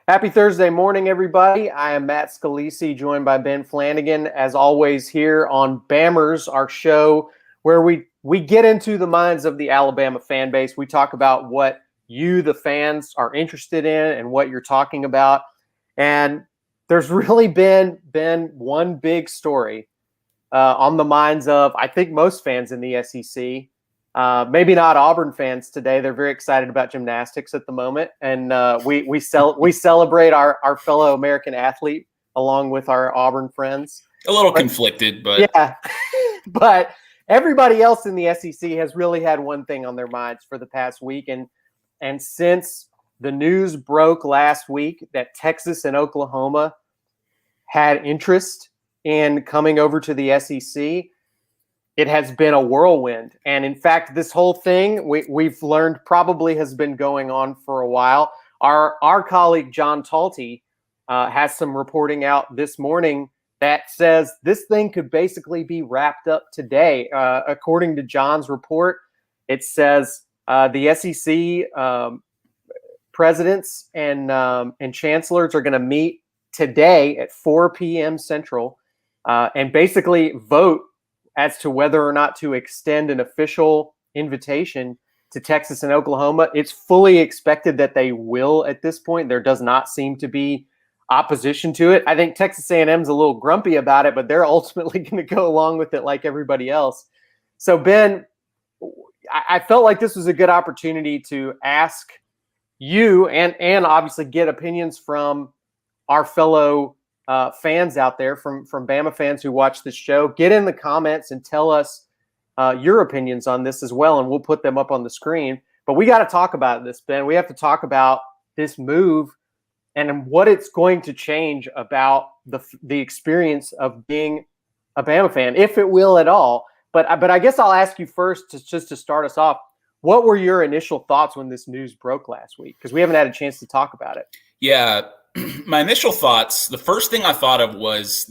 Happy Thursday morning, everybody. I am Matt Scalisi, joined by Ben Flanagan, as always, here on Bammers, our show where we get into the minds of the Alabama fan base. We talk about what you, the fans, are interested in and what you're talking about. And there's really been one big story on the minds of, I think, most fans in the SEC. Maybe not Auburn fans today. They're very excited about gymnastics at the moment, and we celebrate our fellow American athlete along with our Auburn friends. A little conflicted, but yeah. But everybody else in the SEC has really had one thing on their minds for the past week, and since the news broke last week that Texas and Oklahoma had interest in coming over to the SEC, it has been a whirlwind. And in fact, this whole thing we've learned probably has been going on for a while. Our colleague John Talty has some reporting out this morning that says this thing could basically be wrapped up today. According to John's report, it says the SEC presidents and chancellors are going to meet today at 4 p.m. Central and basically vote as to whether or not to extend an official invitation to Texas and Oklahoma. It's fully expected that they will at this point. There does not seem to be opposition to it. I think Texas A&M's a little grumpy about it, but they're ultimately going to go along with it like everybody else. So, Ben, I felt like this was a good opportunity to ask you and obviously get opinions from our fellow fans out there, from Bama fans who watch this show. Get in the comments and tell us your opinions on this as well, and we'll put them up on the screen. But we got to talk about this, Ben. We have to talk about this move and what it's going to change about the experience of being a Bama fan, if it will at all. But I guess I'll ask you first, just to start us off, what were your initial thoughts when this news broke last week? Because we haven't had a chance to talk about it. Yeah. My initial thoughts, the first thing I thought of was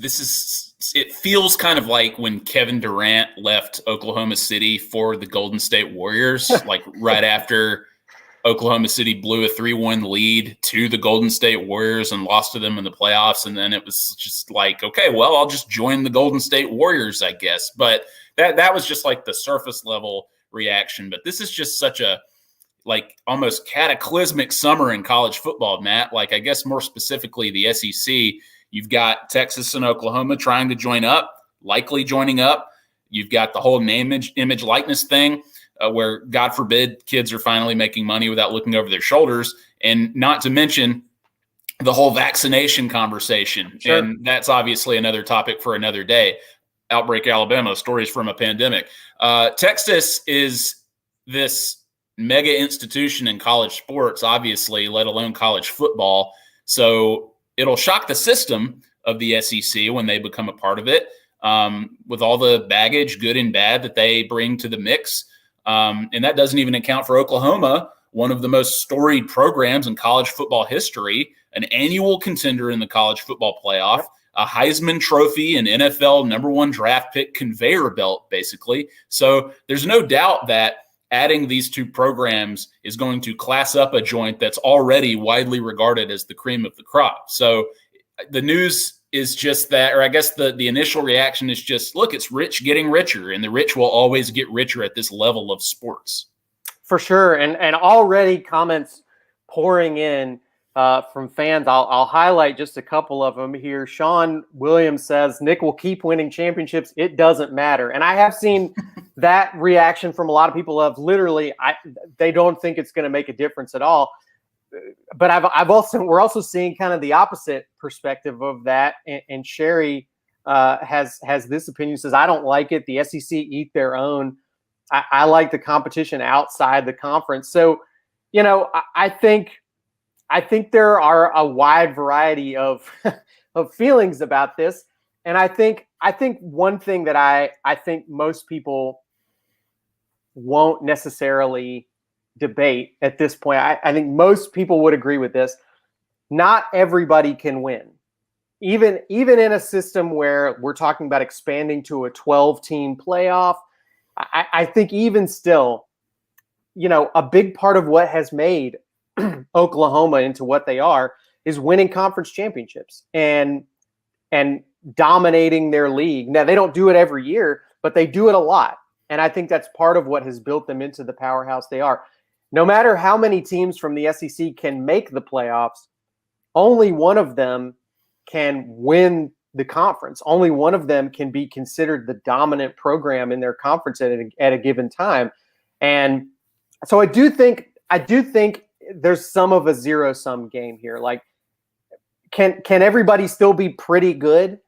it feels kind of like when Kevin Durant left Oklahoma City for the Golden State Warriors, like right after Oklahoma City blew a 3-1 lead to the Golden State Warriors and lost to them in the playoffs. And then it was just like, okay, well, I'll just join the Golden State Warriors, I guess. But that was just like the surface level reaction. But this is just such a almost cataclysmic summer in college football, Matt. Like, I guess more specifically the SEC, you've got Texas and Oklahoma trying to join up, likely joining up. You've got the whole name, image, likeness thing where, God forbid, kids are finally making money without looking over their shoulders. And not to mention the whole vaccination conversation. Sure. And that's obviously another topic for another day. Outbreak Alabama, stories from a pandemic. Texas is this mega institution in college sports, obviously, let alone college football. So it'll shock the system of the SEC when they become a part of it, with all the baggage, good and bad, that they bring to the mix. And that doesn't even account for Oklahoma, one of the most storied programs in college football history, an annual contender in the college football playoff, a Heisman Trophy, an NFL #1 draft pick conveyor belt, basically. So there's no doubt that adding these two programs is going to class up a joint that's already widely regarded as the cream of the crop. So the news is just that, or I guess the initial reaction is just, look, it's rich getting richer, and the rich will always get richer at this level of sports. For sure. And already comments pouring in from fans. I'll highlight just a couple of them here. Sean Williams says, Nick will keep winning championships. It doesn't matter. And I have seen that reaction from a lot of people of literally, they don't think it's going to make a difference at all. But we're also seeing kind of the opposite perspective of that. And Sherry has this opinion, says, I don't like it. The SEC eat their own. I like the competition outside the conference. So, I think there are a wide variety of of feelings about this. And I think one thing that I think most people won't necessarily debate at this point, I think most people would agree with this. Not everybody can win. Even in a system where we're talking about expanding to a 12-team playoff, I think even still, a big part of what has made Oklahoma into what they are is winning conference championships and dominating their league. Now, they don't do it every year, but they do it a lot. And I think that's part of what has built them into the powerhouse they are. No matter how many teams from the SEC can make the playoffs, only one of them can win the conference. Only one of them can be considered the dominant program in their conference at a given time. And so I do think there's some of a zero-sum game here. Like, can everybody still be pretty good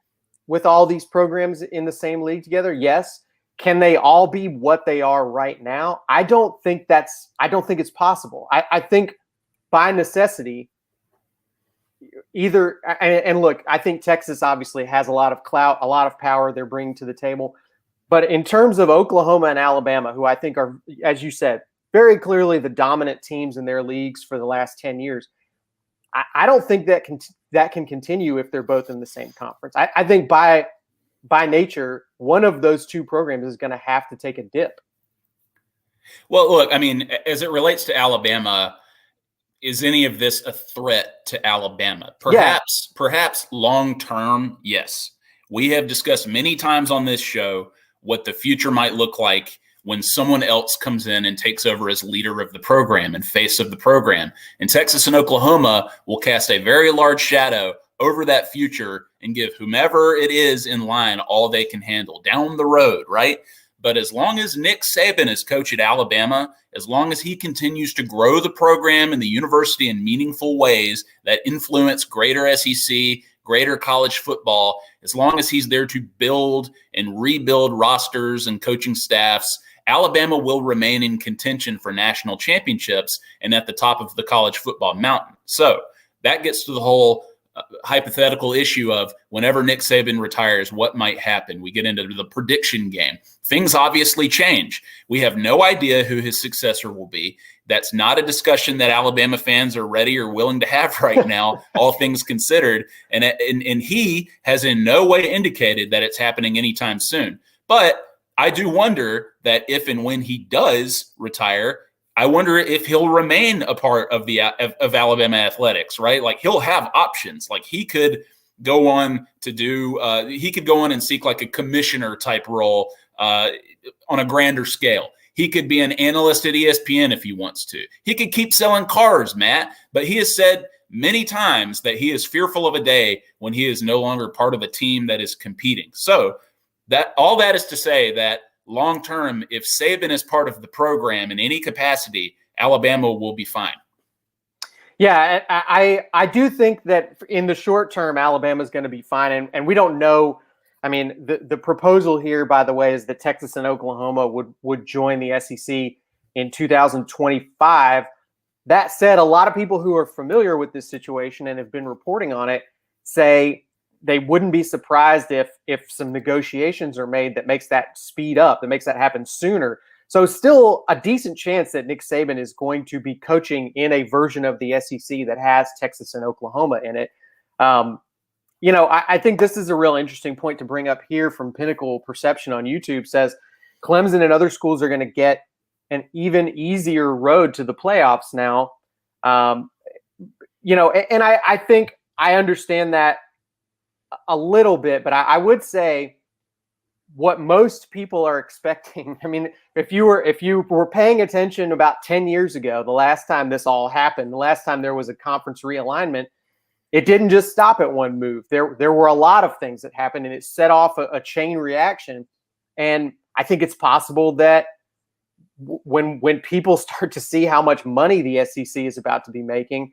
with all these programs in the same league together? Yes. Can they all be what they are right now? I don't think it's possible. I think by necessity, either, and look, I think Texas obviously has a lot of clout, a lot of power they're bringing to the table. But in terms of Oklahoma and Alabama, who I think are, as you said, very clearly the dominant teams in their leagues for the last 10 years, I don't think that can continue if they're both in the same conference. I think by nature, one of those two programs is going to have to take a dip. Well, look, I mean, as it relates to Alabama, is any of this a threat to Alabama? Perhaps long term, yes. We have discussed many times on this show what the future might look like when someone else comes in and takes over as leader of the program and face of the program. And Texas and Oklahoma will cast a very large shadow over that future and give whomever it is in line all they can handle down the road, right? But as long as Nick Saban is coach at Alabama, as long as he continues to grow the program and the university in meaningful ways that influence greater SEC, greater college football, as long as he's there to build and rebuild rosters and coaching staffs, Alabama will remain in contention for national championships and at the top of the college football mountain. So that gets to the whole hypothetical issue of whenever Nick Saban retires, what might happen? We get into the prediction game. Things obviously change. We have no idea who his successor will be. That's not a discussion that Alabama fans are ready or willing to have right now, all things considered. And he has in no way indicated that it's happening anytime soon. But I do wonder that if and when he does retire, I wonder if he'll remain a part of of Alabama athletics, right? Like he'll have options. Like he could go on to do, he could go on and seek like a commissioner type role on a grander scale. He could be an analyst at ESPN if he wants to. He could keep selling cars, Matt, but he has said many times that he is fearful of a day when he is no longer part of a team that is competing. So that all that is to say that long term, if Saban is part of the program in any capacity, Alabama will be fine. Yeah, I do think that in the short term, Alabama is going to be fine. And we don't know. I mean, the proposal here, by the way, is that Texas and Oklahoma would join the SEC in 2025. That said, a lot of people who are familiar with this situation and have been reporting on it say they wouldn't be surprised if some negotiations are made that makes that speed up, that makes that happen sooner. So still a decent chance that Nick Saban is going to be coaching in a version of the SEC that has Texas and Oklahoma in it. I think this is a real interesting point to bring up here from Pinnacle Perception on YouTube. Says Clemson and other schools are going to get an even easier road to the playoffs now. And I think I understand that a little bit, but I would say what most people are expecting. I mean, if you were paying attention about 10 years ago, the last time this all happened, the last time there was a conference realignment, it didn't just stop at one move. There were a lot of things that happened, and it set off a chain reaction. And I think it's possible that when people start to see how much money the SEC is about to be making,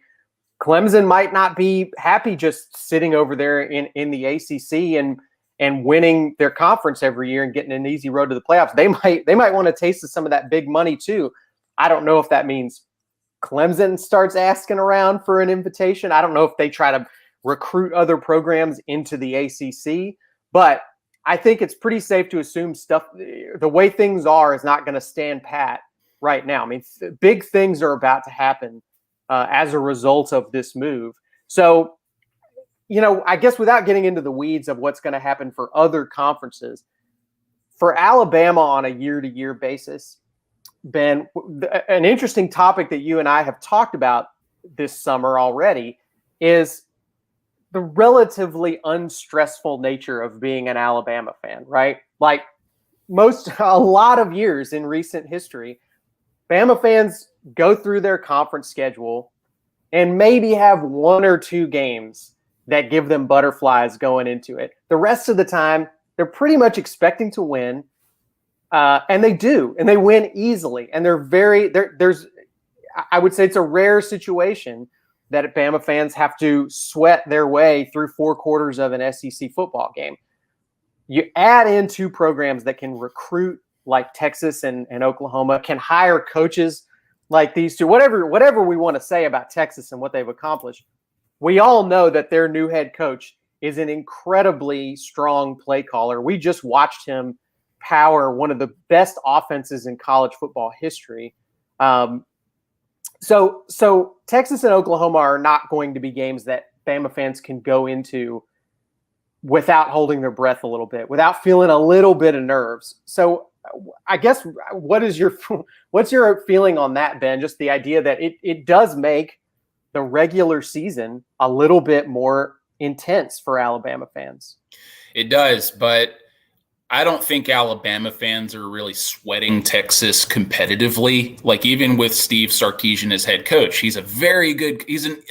Clemson might not be happy just sitting over there in the ACC and winning their conference every year and getting an easy road to the playoffs. They might want to taste of some of that big money too. I don't know if that means Clemson starts asking around for an invitation. I don't know if they try to recruit other programs into the ACC, but I think it's pretty safe to assume the way things are is not going to stand pat right now. I mean, big things are about to happen as a result of this move. So, I guess without getting into the weeds of what's going to happen for other conferences, for Alabama on a year-to-year basis, Ben, an interesting topic that you and I have talked about this summer already is the relatively unstressful nature of being an Alabama fan, right? Like a lot of years in recent history, Bama fans go through their conference schedule and maybe have one or two games that give them butterflies going into it. The rest of the time, they're pretty much expecting to win, and they do, and they win easily. And there's, I would say, it's a rare situation that Bama fans have to sweat their way through 4 quarters of an SEC football game. You add in 2 programs that can recruit like Texas and Oklahoma, can hire coaches like these two, whatever we want to say about Texas and what they've accomplished. We all know that their new head coach is an incredibly strong play caller. We just watched him power one of the best offenses in college football history. So Texas and Oklahoma are not going to be games that Bama fans can go into without holding their breath a little bit, without feeling a little bit of nerves. So I guess what's your feeling on that, Ben? Just the idea that it does make the regular season a little bit more intense for Alabama fans. It does, but I don't think Alabama fans are really sweating Texas competitively. Like even with Steve Sarkisian as head coach, he's an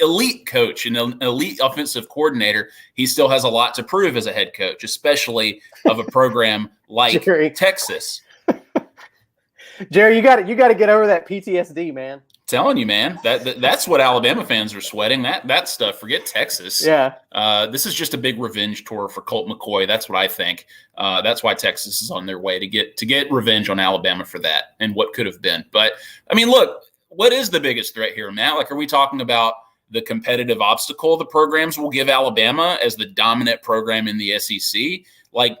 elite coach and an elite offensive coordinator. He still has a lot to prove as a head coach, especially of a program like Texas. Jerry, you got to get over that PTSD, man. Telling you, man, that's what Alabama fans are sweating. That stuff. Forget Texas. Yeah. This is just a big revenge tour for Colt McCoy. That's what I think. That's why Texas is on their way to get revenge on Alabama for that and what could have been. But I mean, look, what is the biggest threat here, Matt? Like, are we talking about the competitive obstacle the programs will give Alabama as the dominant program in the SEC? Like,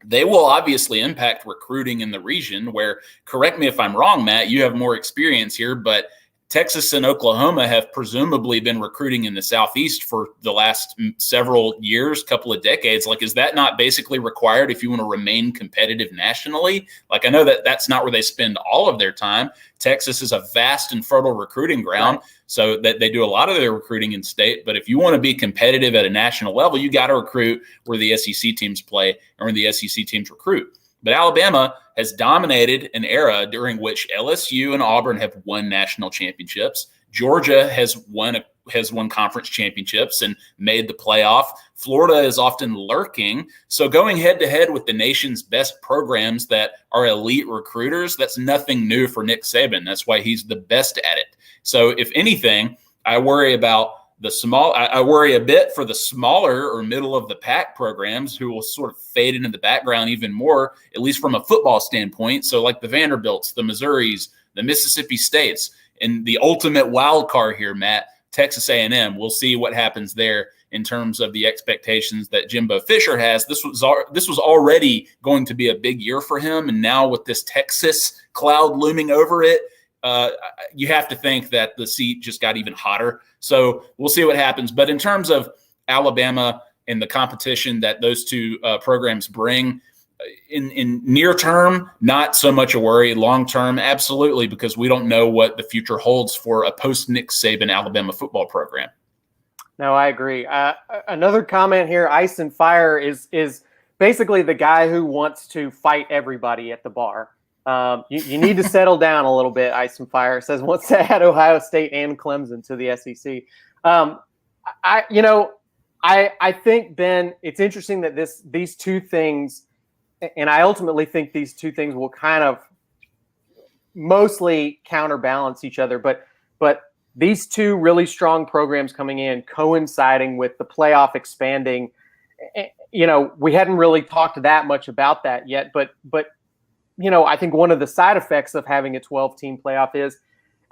they will obviously impact recruiting in the region where, correct me if I'm wrong, Matt, you have more experience here, but Texas and Oklahoma have presumably been recruiting in the Southeast for the last several years, couple of decades. Like, is that not basically required if you want to remain competitive nationally? Like, I know that that's not where they spend all of their time. Texas is a vast and fertile recruiting ground, right? So that they do a lot of their recruiting in state. But if you want to be competitive at a national level, you got to recruit where the SEC teams play or where the SEC teams recruit. But Alabama has dominated an era during which LSU and Auburn have won national championships. Georgia has won conference championships and made the playoff. Florida is often lurking. So going head-to-head with the nation's best programs that are elite recruiters, that's nothing new for Nick Saban. That's why he's the best at it. So if anything, I worry about I worry a bit for the smaller or middle of the pack programs who will sort of fade into the background even more, at least from a football standpoint. So like the Vanderbilts, the Missouris, the Mississippi States, and the ultimate wild card here, Matt, Texas A&M. We'll see what happens there in terms of the expectations that Jimbo Fisher has. This was already going to be a big year for him, and now with this Texas cloud looming over it, you have to think that the seat just got even hotter. So we'll see what happens. But in terms of Alabama and the competition that those two programs bring, in near term, not so much a worry. Long term, absolutely, because we don't know what the future holds for a post-Nick Saban Alabama football program. No, I agree. Another comment here, Ice and Fire is basically the guy who wants to fight everybody at the bar. You need to settle down a little bit, Ice and Fire. Says wants to add Ohio State and Clemson to the SEC. I think, Ben, it's interesting that these two things, and I ultimately think these two things will kind of mostly counterbalance each other. But these two really strong programs coming in, coinciding with the playoff expanding, we hadn't really talked that much about that yet. But I think one of the side effects of having a 12-team playoff is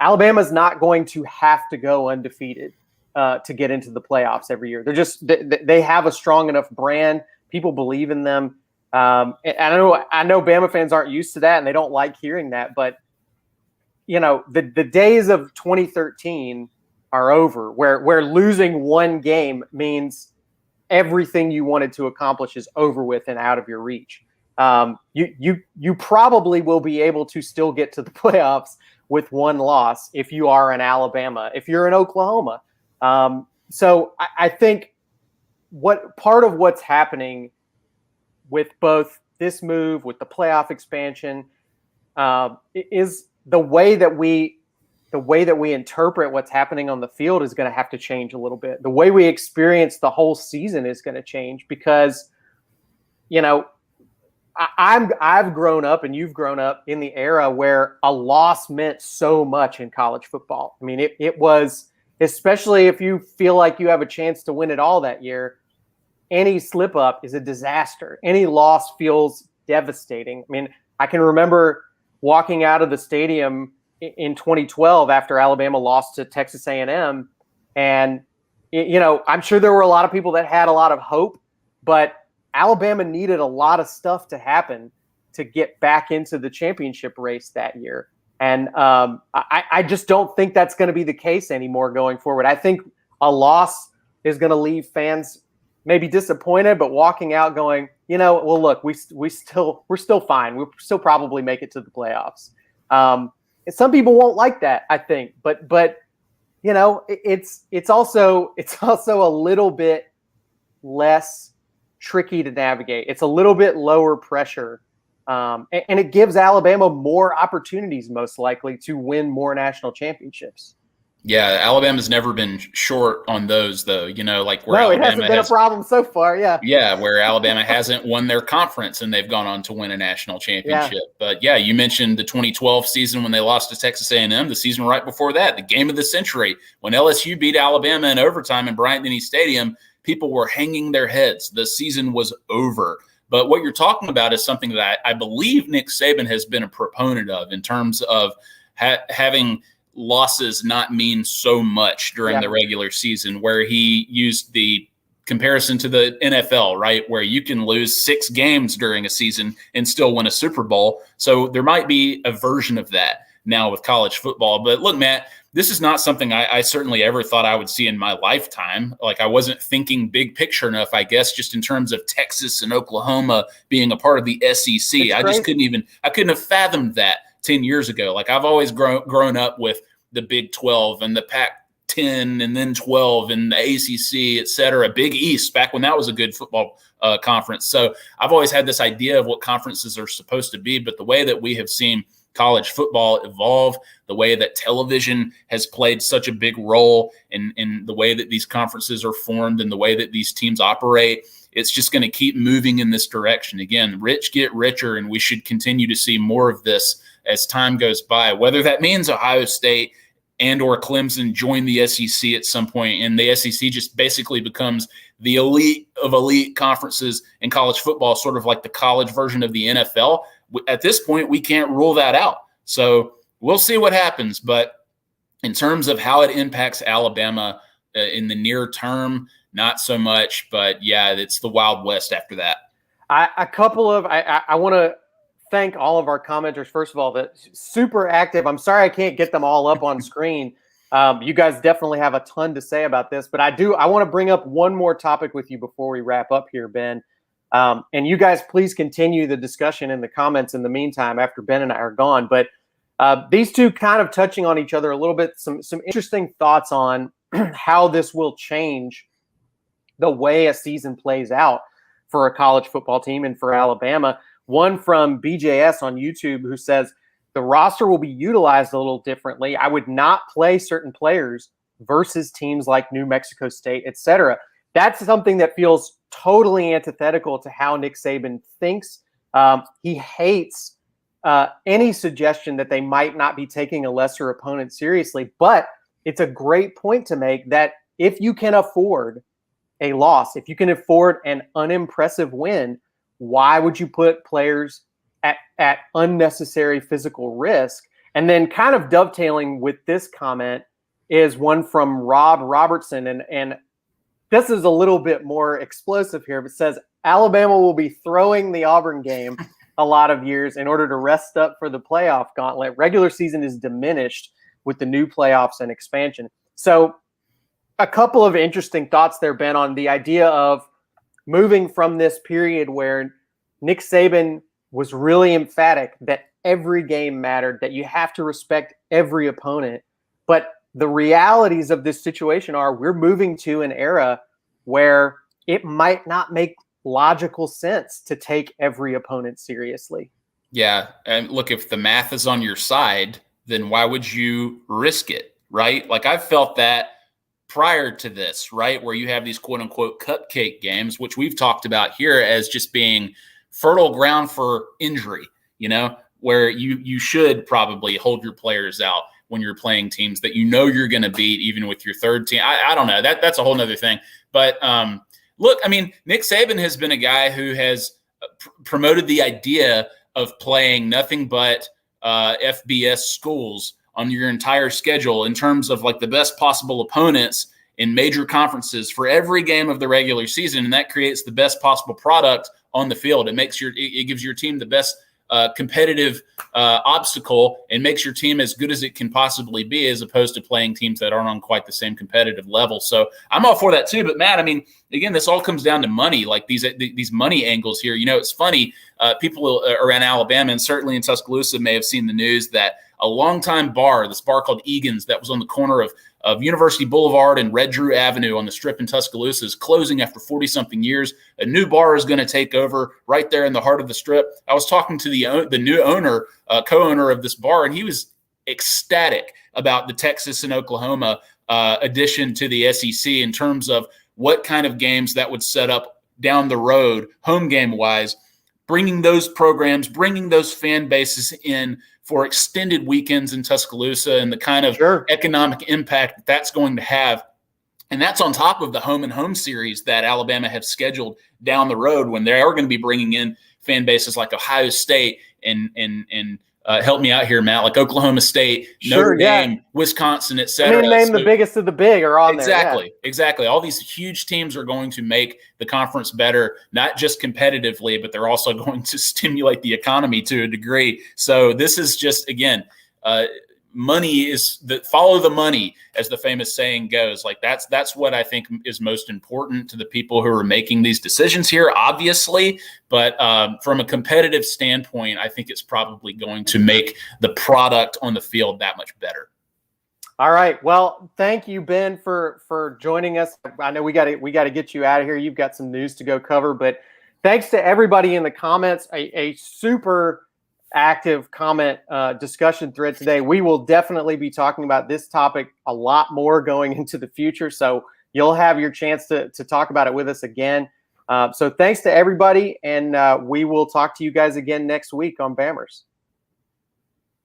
Alabama's not going to have to go undefeated to get into the playoffs every year. They have a strong enough brand. People believe in them. And I know Bama fans aren't used to that and they don't like hearing that, but the days of 2013 are over where losing one game means everything you wanted to accomplish is over with and out of your reach. You probably will be able to still get to the playoffs with one loss if you are in Alabama. If you're in Oklahoma, So I think what part of what's happening with both this move, with the playoff expansion, is the way that we interpret what's happening on the field is going to have to change a little bit. The way we experience the whole season is going to change because, I've grown up and you've grown up in the era where a loss meant so much in college football. I mean, it was, especially if you feel like you have a chance to win it all that year, any slip up is a disaster. Any loss feels devastating. I mean, I can remember walking out of the stadium in 2012 after Alabama lost to Texas A&M. And, I'm sure there were a lot of people that had a lot of hope, but Alabama needed a lot of stuff to happen to get back into the championship race that year. And I just don't think that's going to be the case anymore going forward. I think a loss is going to leave fans maybe disappointed, but walking out going, well, look, we're still fine. We'll still probably make it to the playoffs. And some people won't like that, I think, but it's also a little bit less tricky to navigate. It's a little bit lower pressure. And it gives Alabama more opportunities, most likely, to win more national championships. Yeah, Alabama's never been short on those, though. Like where it hasn't been a problem so far. Yeah. Yeah, where Alabama hasn't won their conference and they've gone on to win a national championship. Yeah. But yeah, you mentioned the 2012 season when they lost to Texas A&M. The season right before that, the game of the century, when LSU beat Alabama in overtime in Bryant-Denny Stadium, people were hanging their heads. The season was over. But what you're talking about is something that I believe Nick Saban has been a proponent of in terms of having losses not mean so much during the regular season, where he used the comparison to the NFL, right? Where you can lose 6 games during a season and still win a Super Bowl. So there might be a version of that now with college football. But look, Matt, this is not something I certainly ever thought I would see in my lifetime. Like, I wasn't thinking big picture enough, I guess, just in terms of Texas and Oklahoma being a part of the SEC. I just couldn't have fathomed that 10 years ago. Like, I've always grown up with the Big 12 and the Pac-10 and then 12 and the ACC, et cetera, Big East, back when that was a good football conference. So I've always had this idea of what conferences are supposed to be, but the way that we have seen college football evolve, the way that television has played such a big role in the way that these conferences are formed and the way that these teams operate, it's just going to keep moving in this direction. Again, rich get richer, and we should continue to see more of this as time goes by, whether that means Ohio State and or Clemson join the SEC at some point, and the SEC just basically becomes the elite of elite conferences in college football, sort of like the college version of the NFL. At this point, we can't rule that out. So we'll see what happens. But in terms of how it impacts Alabama in the near term, not so much. But yeah, it's the Wild West after that. I want to thank all of our commenters, first of all, that super active. I'm sorry I can't get them all up on screen. You guys definitely have a ton to say about this, but I want to bring up one more topic with you before we wrap up here, Ben. And you guys, please continue the discussion in the comments in the meantime after Ben and I are gone. But these two kind of touching on each other a little bit, some interesting thoughts on how this will change the way a season plays out for a college football team and for Alabama. One from BJS on YouTube who says, the roster will be utilized a little differently. I would not play certain players versus teams like New Mexico State, et cetera. That's something that feels totally antithetical to how Nick Saban thinks. He hates any suggestion that they might not be taking a lesser opponent seriously. But it's a great point to make that if you can afford a loss, if you can afford an unimpressive win, why would you put players at unnecessary physical risk? And then kind of dovetailing with this comment is one from Rob Robertson. And this is a little bit more explosive here, but says Alabama will be throwing the Auburn game a lot of years in order to rest up for the playoff gauntlet. Regular season is diminished with the new playoffs and expansion. So a couple of interesting thoughts there, Ben, on the idea of moving from this period where Nick Saban was really emphatic that every game mattered, that you have to respect every opponent. But the realities of this situation are we're moving to an era where it might not make logical sense to take every opponent seriously. Yeah. And look, if the math is on your side, then why would you risk it? Right. Like I've felt that prior to this, right? Where you have these quote unquote cupcake games, which we've talked about here as just being fertile ground for injury, where you should probably hold your players out when you're playing teams that you're going to beat, even with your third team. I don't know. That's a whole nother thing. But look, I mean, Nick Saban has been a guy who has promoted the idea of playing nothing but FBS schools on your entire schedule in terms of like the best possible opponents in major conferences for every game of the regular season. And that creates the best possible product on the field. It gives your team the best competitive obstacle and makes your team as good as it can possibly be, as opposed to playing teams that aren't on quite the same competitive level. So I'm all for that too. But Matt, I mean, again, this all comes down to money, like these money angles here. It's funny. People around Alabama and certainly in Tuscaloosa may have seen the news that a longtime bar, this bar called Egan's that was on the corner of University Boulevard and Red Drew Avenue on the Strip in Tuscaloosa, is closing after 40-something years. A new bar is going to take over right there in the heart of the Strip. I was talking to the new owner, co-owner of this bar, and he was ecstatic about the Texas and Oklahoma addition to the SEC in terms of what kind of games that would set up down the road, home game-wise, bringing those programs, bringing those fan bases in for extended weekends in Tuscaloosa and the kind of economic impact that's going to have. And that's on top of the home and home series that Alabama have scheduled down the road when they are going to be bringing in fan bases like Ohio State and help me out here, Matt, like Oklahoma State, Notre Dame, Wisconsin, et cetera. I mean, name the biggest of the big are on there. Exactly. All these huge teams are going to make the conference better, not just competitively, but they're also going to stimulate the economy to a degree. So this is just, again, money is follow the money, as the famous saying goes. Like that's what I think is most important to the people who are making these decisions here, obviously. But from a competitive standpoint, I think it's probably going to make the product on the field that much better. All right. Well, thank you, Ben, for joining us. I know we got to get you out of here. You've got some news to go cover, but thanks to everybody in the comments. A super active comment discussion thread today. We will definitely be talking about this topic a lot more going into the future. So you'll have your chance to talk about it with us again. So thanks to everybody. And we will talk to you guys again next week on Bammers.